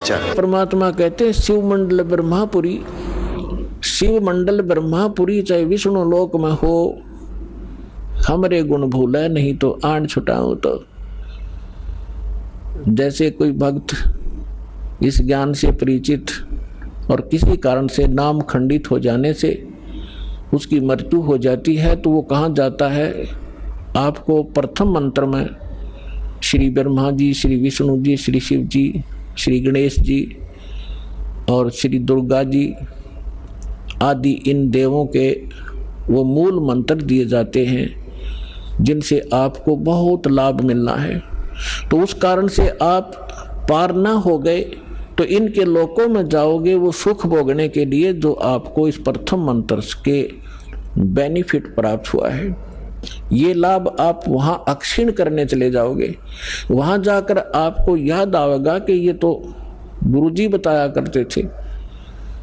परमात्मा कहते हैं शिव मंडल ब्रह्मापुरी, शिव मंडल ब्रह्मापुरी चाहे विष्णु लोक में हो, हमरे गुण भूले नहीं तो आन छुटाऊं। तो जैसे कोई भक्त इस ज्ञान से परिचित और किसी कारण से नाम खंडित हो जाने से उसकी मृत्यु हो जाती है, तो वो कहाँ जाता है? आपको प्रथम मंत्र में श्री ब्रह्मा जी, श्री विष्णु जी, श्री शिव जी, श्री गणेश जी और श्री दुर्गा जी आदि इन देवों के वो मूल मंत्र दिए जाते हैं जिनसे आपको बहुत लाभ मिलना है। तो उस कारण से आप पार ना हो गए तो इनके लोकों में जाओगे वो सुख भोगने के लिए जो आपको इस प्रथम मंत्र के बेनिफिट प्राप्त हुआ है। ये लाभ आप वहां अक्षीण करने चले जाओगे। वहां जाकर आपको याद आएगा कि ये तो गुरुजी बताया करते थे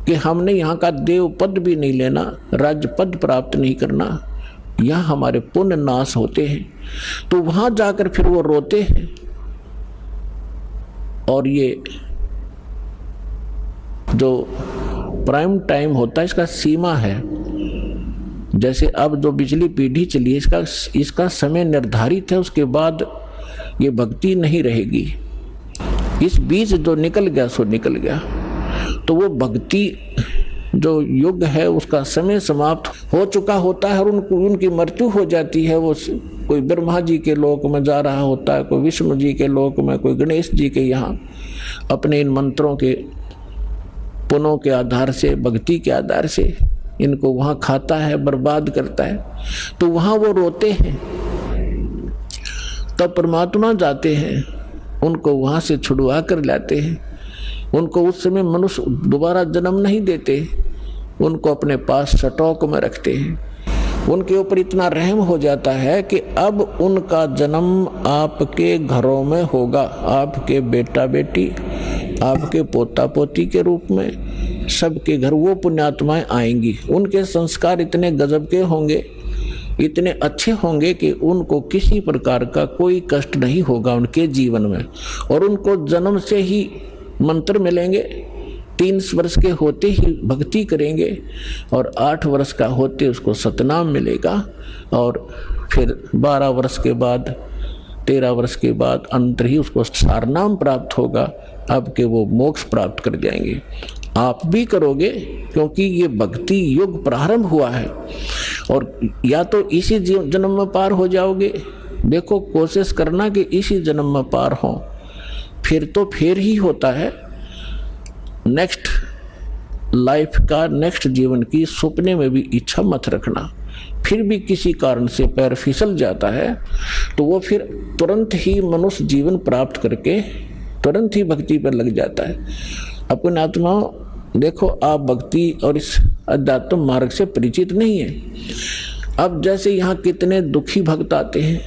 कि हमने यहाँ का देव पद भी नहीं लेना, राज्य पद प्राप्त नहीं करना, यहाँ हमारे पुण्य नाश होते हैं। तो वहां जाकर फिर वो रोते हैं। और ये जो प्राइम टाइम होता है इसका सीमा है। जैसे अब जो बिजली पीढ़ी चली है इसका समय निर्धारित है, उसके बाद ये भक्ति नहीं रहेगी। इस बीच जो निकल गया सो निकल गया। तो वो भक्ति जो युग है उसका समय समाप्त हो चुका होता है और उनकी मृत्यु हो जाती है। वो कोई ब्रह्मा जी के लोक में जा रहा होता है, कोई विष्णु जी के लोक में, कोई गणेश जी के यहाँ अपने इन मंत्रों के पुनों के आधार से, भक्ति के आधार से इनको वहाँ खाता है, बर्बाद करता है। तो वहाँ वो रोते हैं। तब परमात्मा जाते हैं, उनको वहाँ से छुड़वा कर लाते हैं। उनको उस समय मनुष्य दोबारा जन्म नहीं देते, उनको अपने पास सटोक में रखते हैं। उनके ऊपर इतना रहम हो जाता है कि अब उनका जन्म आपके घरों में होगा। आपके बेटा बेटी, आपके पोता पोती के रूप में सबके घर वो पुण्यात्माएं आएंगी। उनके संस्कार इतने गजब के होंगे, इतने अच्छे होंगे कि उनको किसी प्रकार का कोई कष्ट नहीं होगा उनके जीवन में। और उनको जन्म से ही मंत्र मिलेंगे। 3 वर्ष के होते ही भक्ति करेंगे और 8 वर्ष का होते उसको सतनाम मिलेगा। और फिर 12 वर्ष के बाद, 13 वर्ष के बाद अंत ही उसको सारनाम प्राप्त होगा। अब के वो मोक्ष प्राप्त कर जाएंगे। आप भी करोगे क्योंकि ये भक्ति युग प्रारंभ हुआ है। और या तो इसी जन्म में पार हो जाओगे। देखो कोशिश करना कि इसी जन्म में पार हो, फिर तो फिर ही होता है। नेक्स्ट लाइफ का, नेक्स्ट जीवन की सपने में भी इच्छा मत रखना। फिर भी किसी कारण से पैर फिसल जाता है तो वो फिर तुरंत ही मनुष्य जीवन प्राप्त करके तुरंत ही भक्ति पर लग जाता है। अपने आत्माओं देखो, आप भक्ति और इस अध्यात्म मार्ग से परिचित नहीं है। अब जैसे यहाँ कितने दुखी भक्त आते हैं,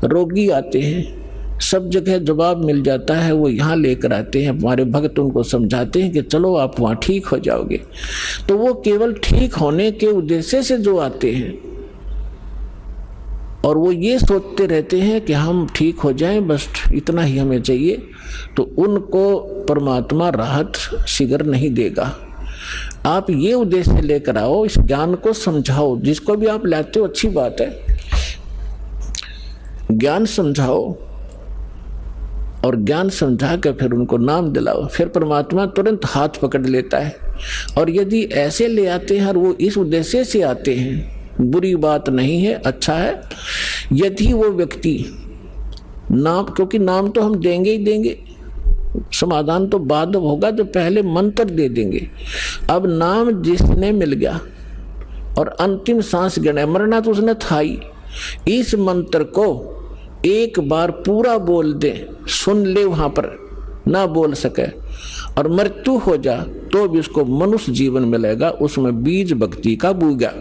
रोगी आते हैं, सब जगह जवाब मिल जाता है, वो यहाँ लेकर आते हैं। हमारे भक्त उनको समझाते हैं कि चलो आप वहाँ ठीक हो जाओगे। तो वो केवल ठीक होने के उद्देश्य से जो आते हैं और वो ये सोचते रहते हैं कि हम ठीक हो जाएं, बस इतना ही हमें चाहिए, तो उनको परमात्मा राहत शीघ्र नहीं देगा। आप ये उद्देश्य लेकर आओ, इस ज्ञान को समझाओ। जिसको भी आप लाते हो अच्छी बात है, ज्ञान समझाओ और ज्ञान समझा कर फिर उनको नाम दिलाओ। फिर परमात्मा तुरंत हाथ पकड़ लेता है। और यदि ऐसे ले आते हैं और वो इस उद्देश्य से आते हैं, बुरी बात नहीं है, अच्छा है। यदि वो व्यक्ति नाम, क्योंकि नाम तो हम देंगे ही देंगे, समाधान तो बाद होगा, तो पहले मंत्र दे देंगे। अब नाम जिसने मिल गया और अंतिम सांस गिने, मरना तो उसने था ही, इस मंत्र को एक बार पूरा बोल दे, सुन ले, वहां पर ना बोल सके और मृत्यु हो जा तो भी उसको मनुष्य जीवन मिलेगा। उसमें बीज भक्ति का बूगा।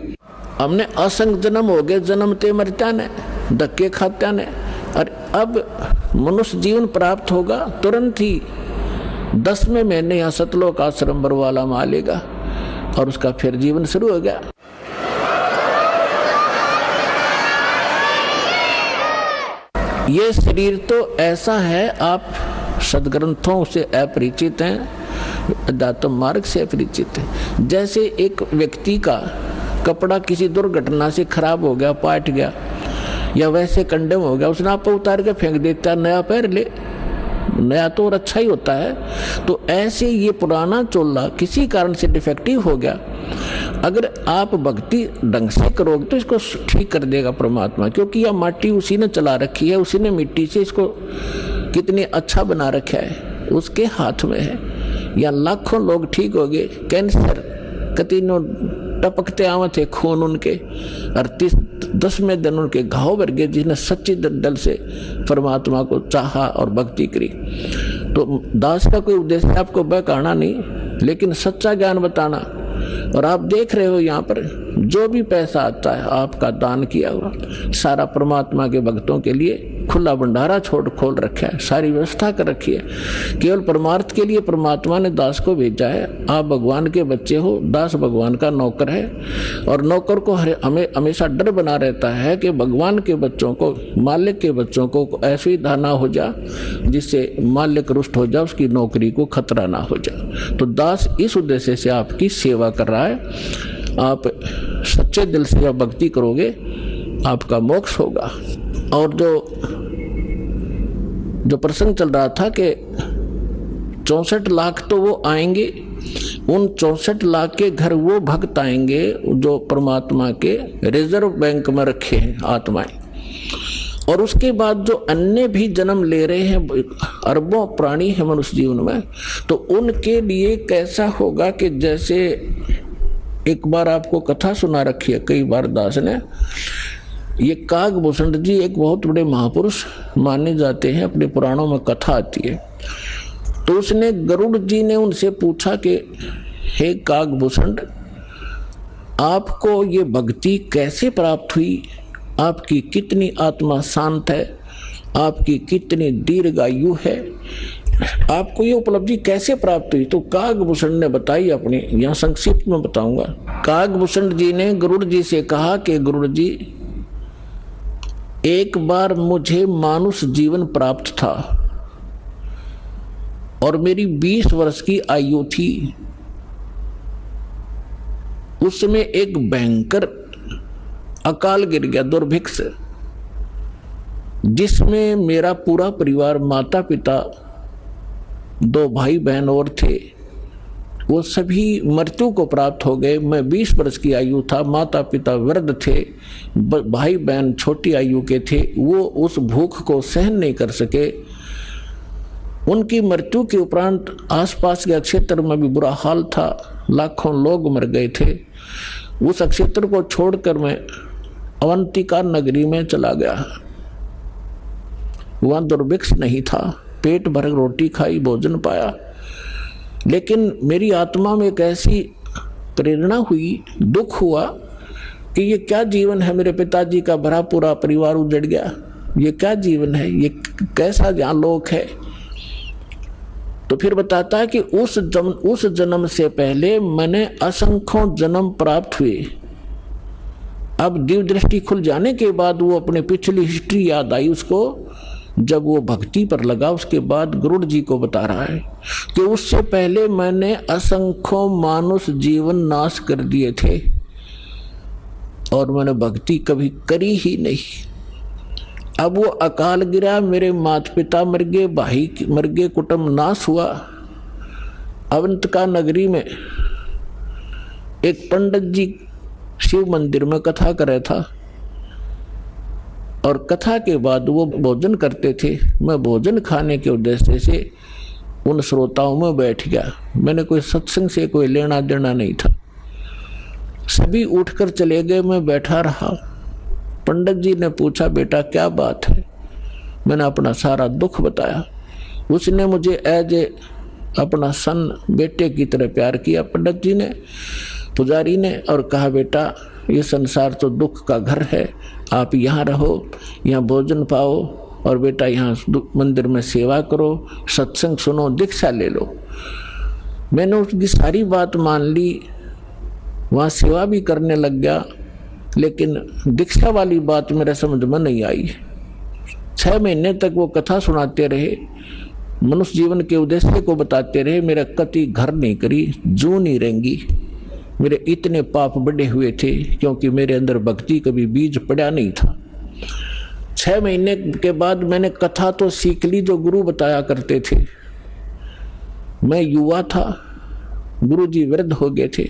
हमने असंग जन्म हो गए, जन्मते मरता ने, धक्के खात्या ने, और अब मनुष्य जीवन प्राप्त होगा तुरंत ही 10वें महीने या सतलोक आश्रम बरवाला में आ लेगा और उसका फिर जीवन शुरू हो गया। ये शरीर तो ऐसा है, आप सदग्रंथों से अपरिचित हैं, अध्यात्म मार्ग से अपरिचित हैं। जैसे एक व्यक्ति का कपड़ा किसी दुर्घटना से खराब हो गया, पाट गया या वैसे कंडेम हो गया, उसने आप उतार के फेंक देता, नया पहन ले, नया तो और अच्छा ही होता है। तो ऐसे ये पुराना चोला किसी कारण से डिफेक्टिव हो गया, अगर आप भक्ति ढंग से करोगे तो इसको ठीक कर देगा परमात्मा, क्योंकि यह माटी उसी ने चला रखी है, उसी ने मिट्टी से इसको कितने अच्छा बना रखा है, उसके हाथ में है। या लाखों लोग ठीक हो गए, कैंसर कतीनों टपकते आवे थे खून उनके, और 10वें दिन उनके घाव भर गए, जिसने सच्ची दिल से परमात्मा को चाहा और भक्ति करी। तो दास का कोई उद्देश्य आपको बहकाना नहीं, लेकिन सच्चा ज्ञान बताना। और आप देख रहे हो यहाँ पर जो भी पैसा आता है आपका दान किया हुआ सारा परमात्मा के भक्तों के लिए खुला भंडारा खोल रखा है, सारी व्यवस्था कर रखी है। केवल परमार्थ के लिए परमात्मा ने दास को भेजा है। आप भगवान के बच्चे हो, दास भगवान का नौकर है, और नौकर को हमें हमेशा डर बना रहता है कि भगवान के बच्चों को, मालिक के बच्चों को ऐसी धारणा हो जा जिससे मालिक रुष्ट हो जाए, उसकी नौकरी को खतरा ना हो जाए। तो दास इस उद्देश्य से आपकी सेवा कर रहा है। आप सच्चे दिल से जब भक्ति करोगे आपका मोक्ष होगा। और जो प्रसंग चल रहा था कि 64 लाख तो वो आएंगे, उन 64 लाख के घर वो भक्त आएंगे जो परमात्मा के रिजर्व बैंक में रखे हैं आत्माएं। और उसके बाद जो अन्य भी जन्म ले रहे हैं, अरबों प्राणी है मनुष्य जीवन में, तो उनके लिए कैसा होगा कि जैसे एक बार आपको कथा सुना रखी है कई बार दास ने, ये कागभूषण जी एक बहुत बड़े महापुरुष माने जाते हैं, अपने पुराणों में कथा आती है। तो उसने गरुड़ जी ने उनसे पूछा कि हे कागभूषण, आपको ये भक्ति कैसे प्राप्त हुई, आपकी कितनी आत्मा शांत है, आपकी कितनी दीर्घायु है, आपको ये उपलब्धि कैसे प्राप्त हुई? तो कागभूषण ने बताई अपनी, यहाँ संक्षिप्त में बताऊंगा। कागभूषण जी ने गरुड़ जी से कहा कि गरुड़ जी, एक बार मुझे मानुष जीवन प्राप्त था और मेरी 20 वर्ष की आयु थी। उस समय एक भयंकर अकाल गिर गया, दुर्भिक्ष, जिसमें मेरा पूरा परिवार, माता पिता, 2 भाई बहन और थे, वो सभी मृत्यु को प्राप्त हो गए। मैं 20 वर्ष की आयु था, माता पिता वृद्ध थे, भाई बहन छोटी आयु के थे, वो उस भूख को सहन नहीं कर सके। उनकी मृत्यु के उपरांत आसपास के क्षेत्र में भी बुरा हाल था, लाखों लोग मर गए थे। उस क्षेत्र को छोड़कर मैं अवंतिका नगरी में चला गया। वहां दुर्भिक्ष नहीं था, पेट भर रोटी खाई, भोजन पाया, लेकिन मेरी आत्मा में एक ऐसी प्रेरणा हुई, दुख हुआ कि ये क्या जीवन है, मेरे पिताजी का भरा पूरा परिवार उजड़ गया, ये क्या जीवन है, ये कैसा यहाँ लोक है। तो फिर बताता है कि उस जन्म से पहले मैंने असंख्यों जन्म प्राप्त हुए। अब दिव्य दृष्टि खुल जाने के बाद वो अपने पिछली हिस्ट्री याद आई उसको, जब वो भक्ति पर लगा। उसके बाद गरुड़ जी को बता रहा है कि उससे पहले मैंने असंख्यों मानुष जीवन नाश कर दिए थे और मैंने भक्ति कभी करी ही नहीं। अब वो अकाल गिरा, मेरे माता पिता मर गए, भाई मर गए, कुटुंब नाश हुआ। अवंतिका नगरी में एक पंडित जी शिव मंदिर में कथा कर रहा था और कथा के बाद वो भोजन करते थे। मैं भोजन खाने के उद्देश्य से उन श्रोताओं में बैठ गया। मैंने कोई सत्संग से कोई लेना देना नहीं था, सभी उठकर चले गए, मैं बैठा रहा। पंडित जी ने पूछा, बेटा क्या बात है? मैंने अपना सारा दुख बताया। उसने मुझे एज ए अपना सन, बेटे की तरह प्यार किया पंडित जी ने, पुजारी ने, और कहा बेटा ये संसार तो दुख का घर है, आप यहाँ रहो, यहाँ भोजन पाओ, और बेटा यहाँ मंदिर में सेवा करो, सत्संग सुनो, दीक्षा ले लो। मैंने उसकी सारी बात मान ली, वहाँ सेवा भी करने लग गया, लेकिन दीक्षा वाली बात मेरे समझ में नहीं आई। 6 महीने तक वो कथा सुनाते रहे, मनुष्य जीवन के उद्देश्य को बताते रहे। मेरा कति घर नहीं करी, जू नहीं रहेंगी, मेरे इतने पाप बढ़े हुए थे क्योंकि मेरे अंदर भक्ति कभी बीज पड़ा नहीं था। 6 महीने के बाद मैंने कथा तो सीख ली जो गुरु बताया करते थे। मैं युवा था, गुरुजी वृद्ध हो गए थे।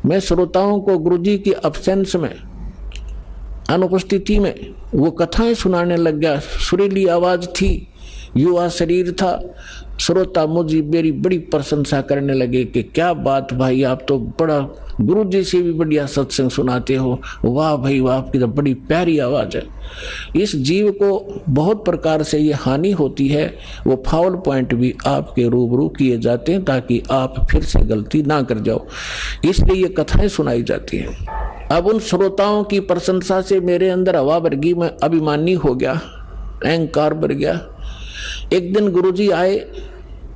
मैं श्रोताओं को गुरुजी की अब्सेंस में, अनुपस्थिति में वो कथाएं सुनाने लग गया। सुरीली आवाज थी, युवा शरीर था। श्रोता मुझे मेरी बड़ी प्रशंसा करने लगे कि क्या बात भाई, आप तो बड़ा गुरु जी से भी बढ़िया सत्संग सुनाते हो, वाह भाई वाह, आपकी तो बड़ी प्यारी आवाज है। इस जीव को बहुत प्रकार से ये हानि होती है, वो फाउल पॉइंट भी आपके रूबरू किए जाते हैं ताकि आप फिर से गलती ना कर जाओ, इसलिए ये कथाएं सुनाई जाती हैं। अब उन श्रोताओं की प्रशंसा से मेरे अंदर हवा भर गई, मैं अभिमानी हो गया, अहंकार बढ़ गया। एक दिन गुरुजी आए,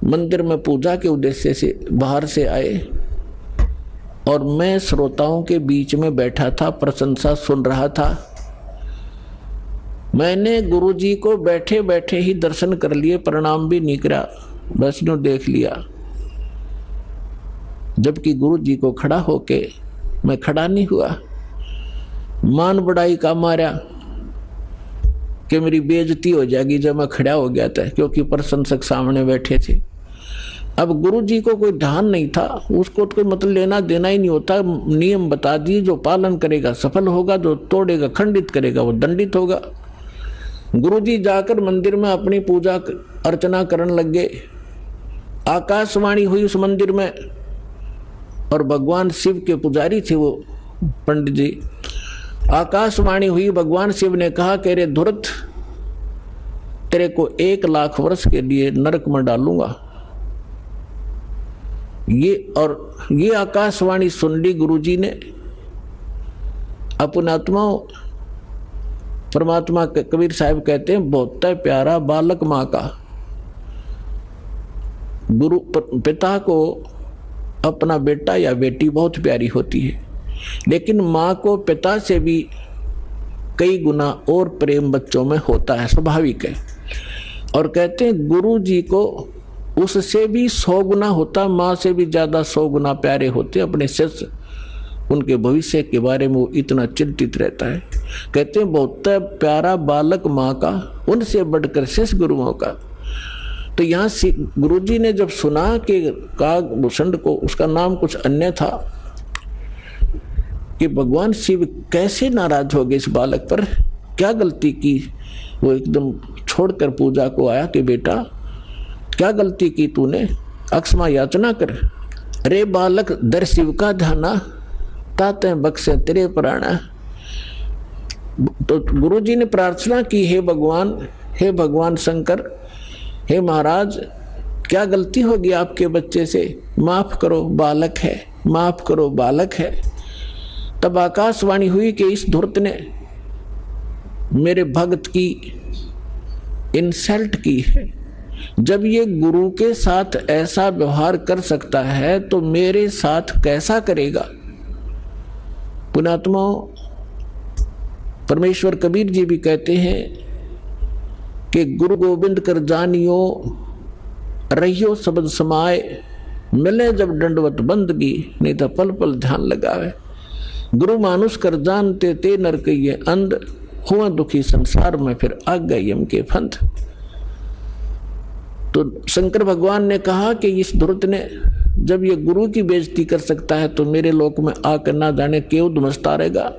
मंदिर में पूजा के उद्देश्य से बाहर से आए और मैं श्रोताओं के बीच में बैठा था, प्रशंसा सुन रहा था। मैंने गुरुजी को बैठे बैठे ही दर्शन कर लिए, प्रणाम भी नहीं करा, बस नो देख लिया। जबकि गुरुजी को खड़ा होके मैं खड़ा नहीं हुआ। मान बढ़ाई का मारा कि मेरी बेइज्जती हो जाएगी जब मैं खड़ा हो गया था, क्योंकि प्रशंसक सामने बैठे थे। अब गुरुजी को कोई ध्यान नहीं था, उसको कोई मतलब लेना देना ही नहीं होता। नियम बता दिए, जो पालन करेगा सफल होगा, जो तोड़ेगा खंडित करेगा वो दंडित होगा। गुरुजी जाकर मंदिर में अपनी पूजा अर्चना करने लग गए। आकाशवाणी हुई उस मंदिर में और भगवान शिव के पुजारी थे वो पंडित जी। आकाशवाणी हुई, भगवान शिव ने कहा कि रे धुरत, तेरे को 1 लाख वर्ष के लिए नरक में डालूंगा। ये आकाशवाणी सुन ली गुरुजी ने। अपने आत्माओं, परमात्मा कबीर साहब कहते हैं बहुत प्यारा बालक माँ का। गुरु पिता को अपना बेटा या बेटी बहुत प्यारी होती है, लेकिन माँ को पिता से भी कई गुना और प्रेम बच्चों में होता है, स्वाभाविक है। और कहते हैं गुरु जी को उससे भी 100 गुना होता, माँ से भी ज्यादा 100 गुना प्यारे होते अपने शिष्य। उनके भविष्य के बारे में वो इतना चिंतित रहता है। कहते हैं बहुत प्यारा बालक माँ का, उनसे बढ़कर शिष्य गुरुओं का। तो यहाँ गुरुजी ने जब सुना कि कागभूषण को, उसका नाम कुछ अन्य था, कि भगवान शिव कैसे नाराज हो गए इस बालक पर, क्या गलती की, वो एकदम छोड़कर पूजा को आया कि बेटा क्या गलती की तूने, अक्षमा याचना कर। रे बालक दर शिव का ध्याना, ताते बख्शे तेरे प्राणा। तो गुरुजी ने प्रार्थना की, हे भगवान शंकर, हे महाराज, क्या गलती होगी आपके बच्चे से, माफ करो, बालक है, माफ करो, बालक है। तब आकाशवाणी हुई कि इस धूर्त ने मेरे भक्त की इंसल्ट की है। जब ये गुरु के साथ ऐसा व्यवहार कर सकता है तो मेरे साथ कैसा करेगा। पुण्यात्माओं, परमेश्वर कबीर जी भी कहते हैं कि गुरु गोविंद कर जानियो, रहियो शब्द समाए, मिले जब दंडवत बंदगी, नहीं तो पल पल ध्यान लगावे। गुरु मानुष कर जानते ते नर कहिए अंध, हुआ दुखी संसार में फिर आ गए यम के फंद। तो शंकर भगवान ने कहा कि इस धूर्त ने जब ये गुरु की बेइज्जती कर सकता है तो मेरे लोक में आकर ना जाने क्यों धुमसता रहेगा।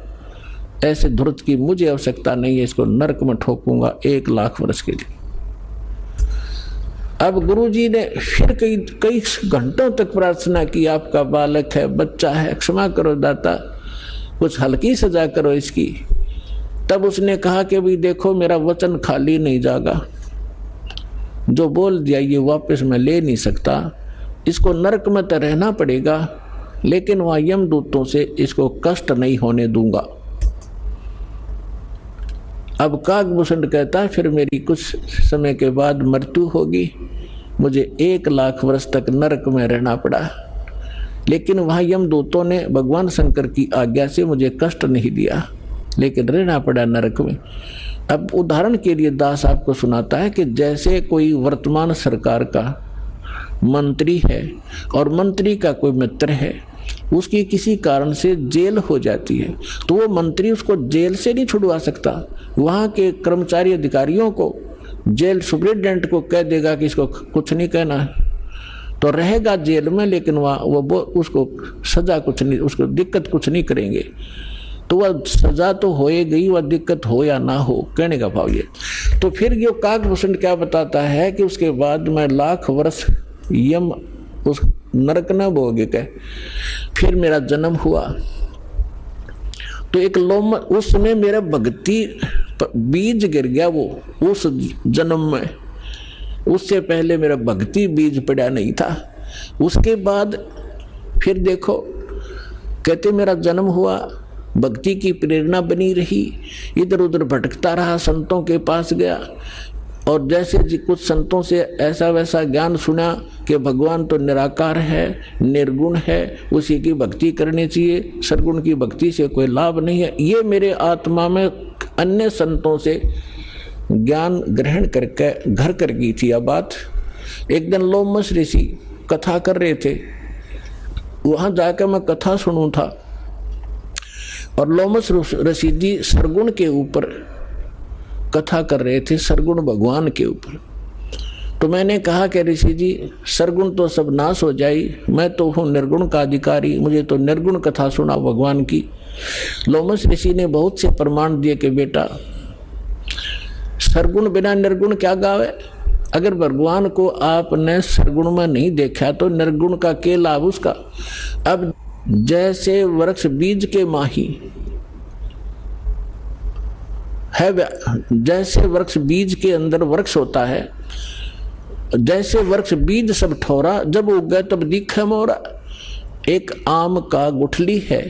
ऐसे धूर्त की मुझे आवश्यकता नहीं है, इसको नरक में ठोकूंगा 1 लाख वर्ष के लिए। अब गुरुजी ने फिर कई घंटों तक प्रार्थना की, आपका बालक है, बच्चा है, क्षमा करो दाता, कुछ हल्की सजा करो इसकी। तब उसने कहा कि भाई देखो, मेरा वचन खाली नहीं जागा, जो बोल दिया ये वापस मैं ले नहीं सकता, इसको नरक में तो रहना पड़ेगा, लेकिन वहां यमदूतों से इसको कष्ट नहीं होने दूंगा। अब कागभूषण कहता है फिर मेरी कुछ समय के बाद मृत्यु होगी, मुझे 1 लाख वर्ष तक नरक में रहना पड़ा, लेकिन वहां यमदूतों ने भगवान शंकर की आज्ञा से मुझे कष्ट नहीं दिया, लेकिन रहना पड़ा नरक में। अब उदाहरण के लिए दास आपको सुनाता है कि जैसे कोई वर्तमान सरकार का मंत्री है और मंत्री का कोई मित्र है, उसकी किसी कारण से जेल हो जाती है, तो वो मंत्री उसको जेल से नहीं छुड़वा सकता। वहाँ के कर्मचारी अधिकारियों को, जेल सुप्रिटेंडेंट को कह देगा कि इसको कुछ नहीं कहना है, तो रहेगा जेल में, लेकिन वो उसको सजा कुछ नहीं, उसको दिक्कत कुछ नहीं करेंगे। तो वह सजा तो होए गई, वह दिक्कत हो या ना हो, कहने का भाव ये। तो फिर ये काकभूषण क्या बताता है कि उसके बाद मैं लाख वर्ष यम उस नरक न भोगे के फिर मेरा जन्म हुआ। तो एक लोम उस समय मेरा भक्ति बीज गिर गया, वो उस जन्म में। उससे पहले मेरा भक्ति बीज पड़ा नहीं था। उसके बाद फिर देखो, कहते मेरा जन्म हुआ, भक्ति की प्रेरणा बनी रही, इधर उधर भटकता रहा, संतों के पास गया और जैसे कुछ संतों से ऐसा वैसा ज्ञान सुना कि भगवान तो निराकार है, निर्गुण है, उसी की भक्ति करनी चाहिए, सरगुण की भक्ति से कोई लाभ नहीं है। ये मेरे आत्मा में अन्य संतों से ज्ञान ग्रहण करके घर कर गई थी। अब बात एक दिन लोमस ऋषि कथा कर रहे थे, वहां जाकर मैं कथा सुनूं था और लोमस ऋषि जी सरगुण के ऊपर कथा कर रहे थे, सरगुण भगवान के ऊपर। तो मैंने कहा कि ऋषि जी सरगुण तो सब नाश हो जाई, मैं तो हूँ निर्गुण का अधिकारी, मुझे तो निर्गुण कथा सुना भगवान की। लोमस ऋषि ने बहुत से प्रमाण दिए कि बेटा सरगुण बिना निर्गुण क्या गावे। अगर भगवान को आपने सरगुण में नहीं देखा तो निर्गुण का क्या लाभ उसका। अब जैसे वृक्ष बीज के माही है, जैसे वृक्ष बीज के अंदर वृक्ष होता है, जैसे वृक्ष बीज सब ठोरा, जब उग गए तब दिखे मोरा। एक आम का गुठली है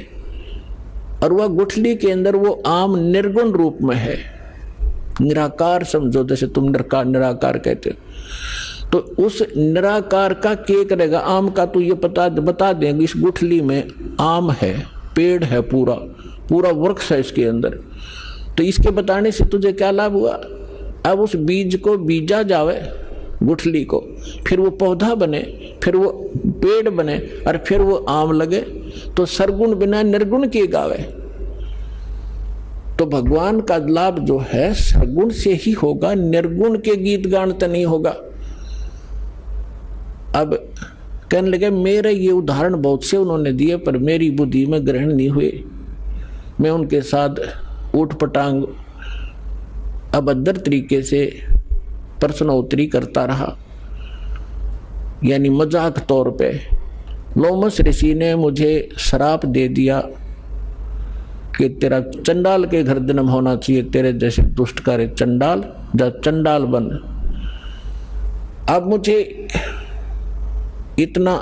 और वह गुठली के अंदर वो आम निर्गुण रूप में है, निराकार समझो, जैसे तुम निराकार कहते हो। तो उस निराकार का क्या करेगा आम का, तो ये बता देंगे इस गुठली में आम है, पेड़ है, पूरा वृक्ष है इसके अंदर। तो इसके बताने से तुझे क्या लाभ हुआ। अब उस बीज को बीजा जावे गुठली को, फिर वो पौधा बने, फिर वो पेड़ बने और फिर वो आम लगे। तो सरगुण बिना निर्गुण के गावे। तो भगवान का लाभ जो है सरगुण से ही होगा, निर्गुण के गीत गान तो नहीं होगा। अब कहने लगे मेरे ये उदाहरण बहुत से उन्होंने दिए पर मेरी बुद्धि में ग्रहण नहीं हुए। मैं उनके साथ ऊट पटांग अभद्र तरीके से प्रश्नोत्तरी करता रहा, यानी मजाक तौर पे। लोमस ऋषि ने मुझे श्राप दे दिया कि तेरा चंडाल के घर जन्म होना चाहिए, तेरे जैसे दुष्ट करे चंडाल, जा चंडाल बन। अब मुझे इतना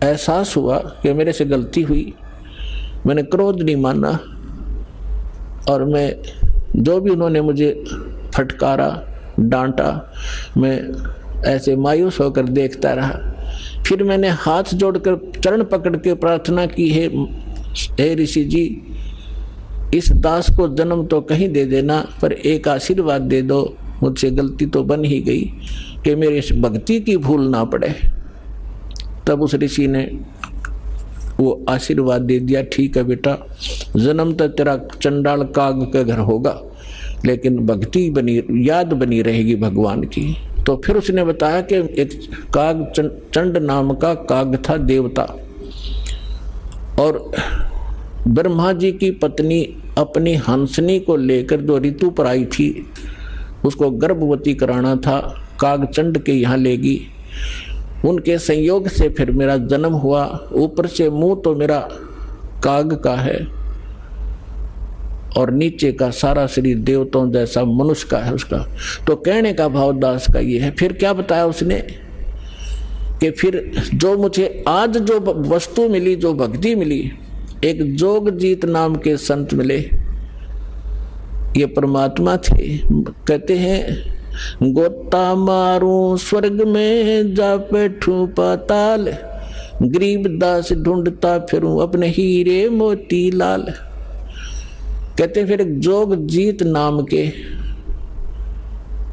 एहसास हुआ कि मेरे से गलती हुई, मैंने क्रोध नहीं माना और मैं जो भी उन्होंने मुझे फटकारा डांटा, मैं ऐसे मायूस होकर देखता रहा। फिर मैंने हाथ जोड़कर चरण पकड़ के प्रार्थना की, हे ऋषि जी, इस दास को जन्म तो कहीं दे देना पर एक आशीर्वाद दे दो, मुझसे गलती तो बन ही गई कि मेरे इस भक्ति की भूल ना पड़े। तब उस ऋषि ने वो आशीर्वाद दे दिया, ठीक है बेटा, जन्म तो तेरा चंडाल काग के घर होगा लेकिन भक्ति बनी, याद बनी रहेगी भगवान की। तो फिर उसने बताया कि एक काग चंड नाम का काग था, देवता, और ब्रह्मा जी की पत्नी अपनी हंसनी को लेकर जो ऋतु पर आई थी उसको गर्भवती कराना था, काग चंड के यहाँ लेगी। उनके संयोग से फिर मेरा जन्म हुआ। ऊपर से मुंह तो मेरा काग का है और नीचे का सारा शरीर देवताओं जैसा मनुष्य का है उसका। तो कहने का भाव दास का ये है। फिर क्या बताया उसने कि फिर जो मुझे आज जो वस्तु मिली, जो भक्ति मिली, एक जोगजीत नाम के संत मिले, ये परमात्मा थे। कहते हैं गोता मारूं स्वर्ग में जा बैठूं पाताल, गरीब दास ढूंढता फिरूं अपने हीरे मोती लाल। कहते फिर जोगजीत नाम के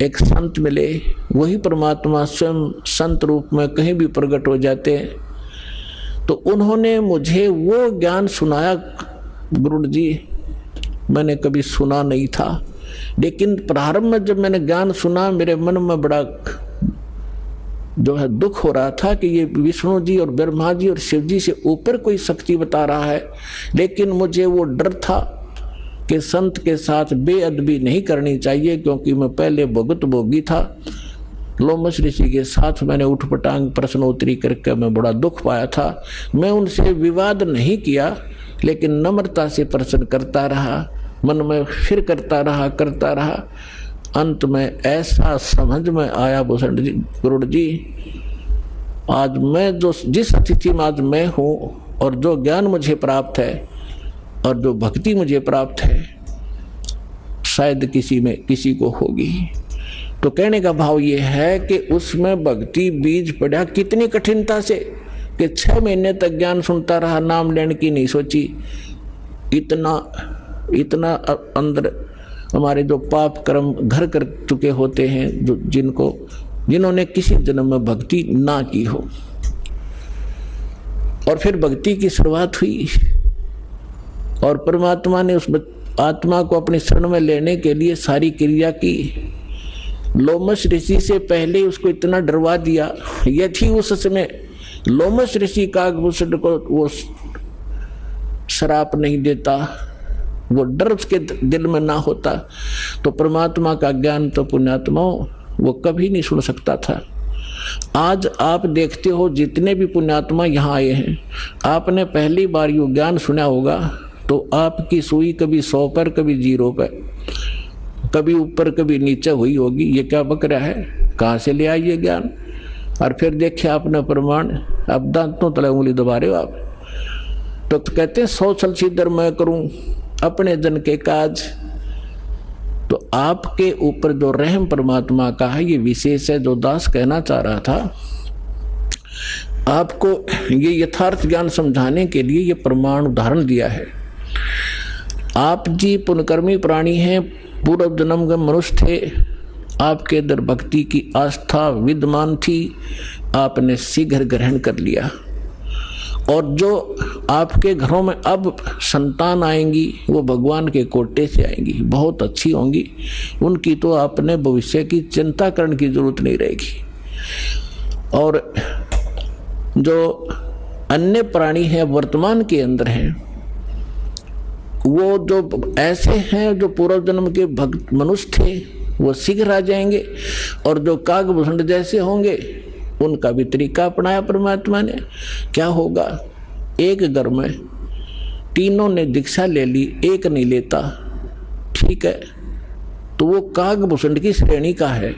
एक संत मिले, वही परमात्मा स्वयं संत रूप में कहीं भी प्रकट हो जाते हैं। तो उन्होंने मुझे वो ज्ञान सुनाया, गुरु जी मैंने कभी सुना नहीं था, लेकिन प्रारंभ में जब मैंने ज्ञान सुना मेरे मन में बड़ा जो है दुख हो रहा था कि ये विष्णु जी और ब्रह्मा जी और शिव जी से ऊपर कोई शक्ति बता रहा है। लेकिन मुझे वो डर था कि संत के साथ बेअदबी नहीं करनी चाहिए, क्योंकि मैं पहले भुगत भोगी था। लोमश ऋषि के साथ मैंने उठपटांग प्रश्नोत्तरी करके मैं बड़ा दुख पाया था। मैं उनसे विवाद नहीं किया, लेकिन नम्रता से प्रश्न करता रहा, मन में फिर करता रहा। अंत में ऐसा समझ में आया भूषण जी, गुरु जी आज मैं जिस स्थिति में आज मैं हूँ और जो ज्ञान मुझे प्राप्त है और जो भक्ति मुझे प्राप्त है, शायद किसी को होगी। तो कहने का भाव ये है कि उसमें भक्ति बीज पड़ा कितनी कठिनता से, कि 6 महीने तक ज्ञान सुनता रहा, नाम लेने की नहीं सोची। इतना अंदर हमारे जो पाप कर्म घर कर चुके होते हैं, जो जिन्होंने किसी जन्म में भक्ति ना की हो, और फिर भक्ति की शुरुआत हुई और परमात्मा ने उस आत्मा को अपने शरण में लेने के लिए सारी क्रिया की। लोमश ऋषि से पहले उसको इतना डरवा दिया, यदि उस समय लोमश ऋषि काकभूषण को वो श्राप नहीं देता, वो डर उसके दिल में ना होता, तो परमात्मा का ज्ञान तो पुण्यात्माओं वो कभी नहीं सुन सकता था। आज आप देखते हो जितने भी पुण्यात्मा यहाँ आए हैं, आपने पहली बार यो ज्ञान सुना होगा तो आपकी सुई कभी 100 पर कभी 0 पर, कभी ऊपर कभी नीचे हुई होगी। ये क्या बक रहा है, कहाँ से ले आई ये ज्ञान? और फिर देखे आपने प्रमाण, अब दांतों तले उंगली दबा रहे हो आप। तो कहते हैं 100 छल सीधर मैं करूं अपने जन के काज। तो आपके ऊपर जो रहम परमात्मा का है ये विशेष है। जो दास कहना चाह रहा था, आपको ये यथार्थ ज्ञान समझाने के लिए ये प्रमाण उदाहरण दिया है। आप जी पुण्यकर्मी प्राणी हैं, पूर्व जन्म के मनुष्य थे, आपके अंदर भक्ति की आस्था विद्यमान थी, आपने शीघ्र ग्रहण कर लिया। और जो आपके घरों में अब संतान आएंगी वो भगवान के कोटे से आएंगी, बहुत अच्छी होंगी, उनकी तो आपने भविष्य की चिंता करने की जरूरत नहीं रहेगी। और जो अन्य प्राणी हैं वर्तमान के अंदर हैं, वो जो ऐसे हैं जो पूर्व जन्म के भक्त मनुष्य थे वो शीघ्र आ जाएंगे, और जो काकभूषण जैसे होंगे उनका भी तरीका अपनाया परमात्मा ने। क्या होगा, एक घर में तीनों ने दीक्षा ले ली, एक नहीं लेता, ठीक है, तो वो काकभूषण की श्रेणी का है।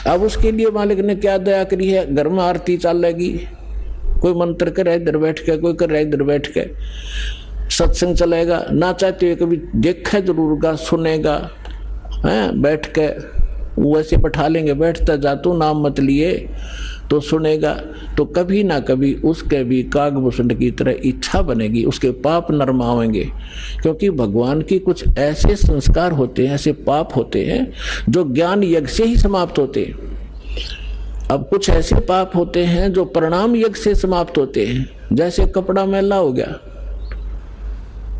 अब उसके लिए मालिक ने क्या दया करी है, घर में आरती चलेगी, कोई मंत्र कर रहा है इधर बैठ के, कोई कर रहा है इधर बैठ के, सत्संग चलेगा, ना चाहते हुए कभी देखा जरूर गा, सुनेगा, हैं बैठ के वैसे बैठा लेंगे, बैठता जा तू नाम मत लिए तो सुनेगा, तो कभी ना कभी उसके भी काकभूषण की तरह इच्छा बनेगी, उसके पाप नरमावेंगे। क्योंकि भगवान की कुछ ऐसे संस्कार होते हैं, ऐसे पाप होते हैं जो ज्ञान यज्ञ से ही समाप्त होते हैं। अब कुछ ऐसे पाप होते हैं जो प्रणाम यज्ञ से समाप्त होते हैं। जैसे कपड़ा मैला हो गया,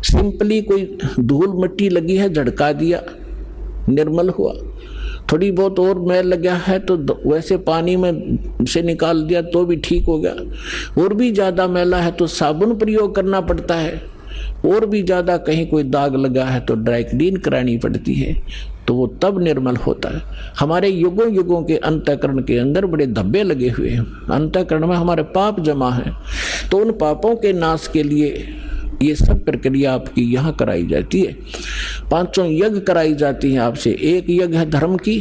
सिंपली कोई धूल मिट्टी लगी है झड़का दिया, निर्मल हुआ। थोड़ी बहुत और मैल लग गया है तो वैसे पानी में से निकाल दिया तो भी ठीक हो गया। और भी ज़्यादा मैला है तो साबुन प्रयोग करना पड़ता है, और भी ज़्यादा कहीं कोई दाग लगा है तो ड्राई क्लीन करानी पड़ती है, तो वो तब निर्मल होता है। हमारे युगों युगों के अंतःकरण के अंदर बड़े धब्बे लगे हुए हैं, अंतःकरण में हमारे पाप जमा हैं, तो उन पापों के नाश के लिए ये सब प्रक्रिया आपकी यहाँ कराई जाती है। 5 यज्ञ कराई जाती हैं आपसे। एक यज्ञ है धर्म की,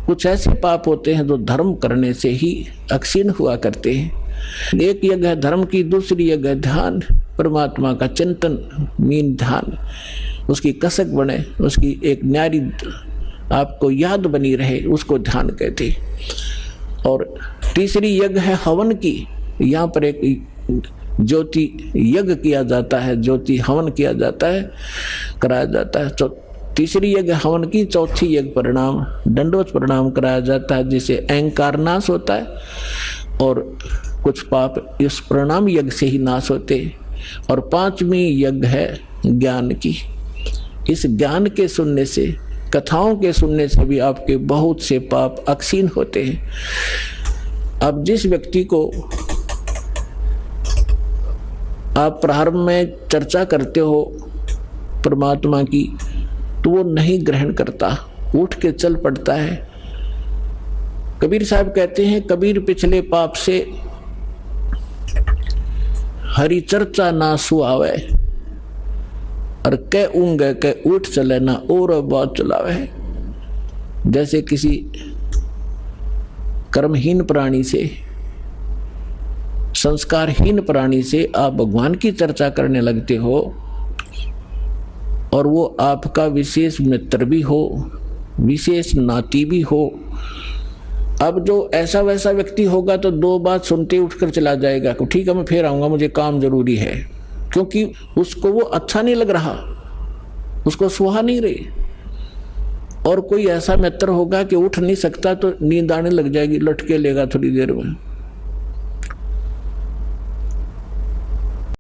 कुछ ऐसे पाप होते हैं जो धर्म करने से ही अक्षीण हुआ करते हैं। एक यज्ञ है धर्म की, दूसरी यज्ञ है ध्यान, परमात्मा का चिंतन, मीन ध्यान, उसकी कसक बने, उसकी एक न्यारी आपको याद बनी रहे, उसको ध्यान कहते। और तीसरी यज्ञ है हवन की, यहाँ पर एक ज्योति यज्ञ किया जाता है, ज्योति हवन किया जाता है, कराया जाता है। तो तीसरी यज्ञ हवन की, चौथी यज्ञ प्रणाम, दंडवत प्रणाम कराया जाता है, जिसे अहंकार नाश होता है और कुछ पाप इस प्रणाम यज्ञ से ही नाश होते हैं। और पांचवी यज्ञ है ज्ञान की। इस ज्ञान के सुनने से, कथाओं के सुनने से भी आपके बहुत से पाप अक्षीण होते हैं। अब जिस व्यक्ति को आप प्रारंभ में चर्चा करते हो परमात्मा की, तो वो नहीं ग्रहण करता, उठ के चल पड़ता है। कबीर साहब कहते हैं, कबीर पिछले पाप से हरि चर्चा ना सुआवे, और कै ऊंग कै उठ चले ना और बात चलावे। जैसे किसी कर्महीन प्राणी से, संस्कारहीन प्राणी से आप भगवान की चर्चा करने लगते हो, और वो आपका विशेष मित्र भी हो, विशेष नाती भी हो। अब जो ऐसा वैसा व्यक्ति होगा तो दो बात सुनते उठकर चला जाएगा कि ठीक है मैं फिर आऊंगा, मुझे काम जरूरी है, क्योंकि उसको वो अच्छा नहीं लग रहा, उसको सुहा नहीं रही। और कोई ऐसा मित्र होगा कि उठ नहीं सकता तो नींद आने लग जाएगी, लटके लेगा थोड़ी देर में।